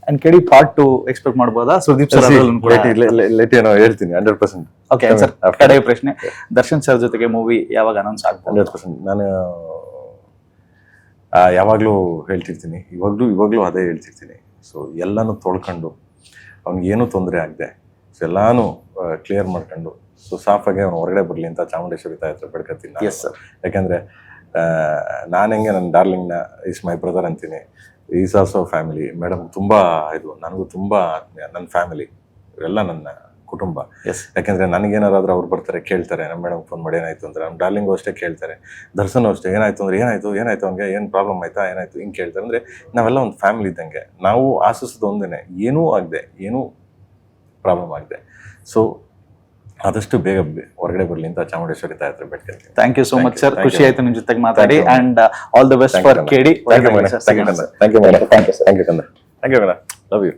And ಕೇಳಿ part 2 expect ಮಾಡಬಹುದಾ? Sudeep sir late ಏನೋ ಹೇಳ್ತೀನಿ 100%. ಓಕೆ ಸರ್, ಕಡೆಯ ಪ್ರಶ್ನೆ, ದರ್ಶನ್ ಸರ್ ಜೊತೆಗೆ ಮೂವಿ ಯಾವಾಗ ಅನೌನ್ಸ್ ಆಗ್ಬೋದು? 100%. ನಾನು ಯಾವಾಗಲೂ ಹೇಳ್ತಿರ್ತೀನಿ, ಇವಾಗಲೂ ಅದೇ ಹೇಳ್ತಿರ್ತೀನಿ. ಸೊ ಎಲ್ಲಾನು ತೊಳ್ಕೊಂಡು ಅವ್ನಿಗೇನು ತೊಂದರೆ ಆಗದೆ, ಸೊ ಎಲ್ಲಾನು ಕ್ಲಿಯರ್ ಮಾಡ್ಕೊಂಡು, ಸೊ ಸಾಫಾಗಿ ಅವ್ನು ಹೊರಗಡೆ ಬರಲಿ ಅಂತ ಚಾಮುಂಡೇಶ್ವರಿ ತಾಯಿ ಹತ್ರ ಬೇಡ್ಕೊತೀನಿ. Yes sir. ಯಾಕೆಂದರೆ ನಾನು ಹೆಂಗೆ ನನ್ನ ಡಾರ್ಲಿಂಗ್ನ ಈಸ್ ಮೈ ಬ್ರದರ್ ಅಂತೀನಿ, ಈಸ್ ಆಲ್ಸೋ ಫ್ಯಾಮಿಲಿ. ಮೇಡಮ್ ತುಂಬ ಇದು, ನನಗೂ ತುಂಬ ಆತ್ಮೀಯ, ನನ್ನ ಫ್ಯಾಮಿಲಿ, ಇವೆಲ್ಲ ನನ್ನ ಕುಟುಂಬ. ಎಸ್. ಯಾಕೆಂದರೆ ನನಗೇನಾರಾದ್ರೂ ಅವ್ರು ಬರ್ತಾರೆ, ಕೇಳ್ತಾರೆ, ನಮ್ಮ ಮೇಡಮ್ ಫೋನ್ ಮಾಡಿ ಏನಾಯಿತು ಅಂದರೆ, ನಮ್ಮ ಡಾರ್ಲಿಂಗು ಅಷ್ಟೇ ಕೇಳ್ತಾರೆ, ದರ್ಶನ್ ಅಷ್ಟೇ ಏನಾಯಿತು ಅಂದರೆ ಏನಾಯಿತು ಹಂಗೆ, ಏನು ಪ್ರಾಬ್ಲಮ್ ಆಯಿತಾ, ಏನಾಯಿತು ಹಿಂಗೆ ಕೇಳ್ತಾರೆ. ಅಂದರೆ ನಾವೆಲ್ಲ ಒಂದು ಫ್ಯಾಮಿಲಿ ಇದ್ದಂಗೆ. ನಾವು ಆಶಿಸೋದು ಒಂದೇ, ಏನೂ ಆಗದೆ, ಏನೂ ಪ್ರಾಬ್ಲಮ್ ಆಗದೆ, ಸೊ ಆದಷ್ಟು ಬೇಗ ಹೊರಗಡೆ ಬರಲಿ ಅಂತ ಚಾಮುಂಡೇಶ್ವರಿ ತಾಯಿ ಹತ್ರ ಬೇಡ್ಕೊಳ್ತೀನಿ. Thank you so much sir, ಖುಷಿ ಆಯ್ತು ನಿಮ್ಮ ಜೊತೆಗೆ ಮಾತಾಡಿ. And all the best for KD. Thank you. Love you.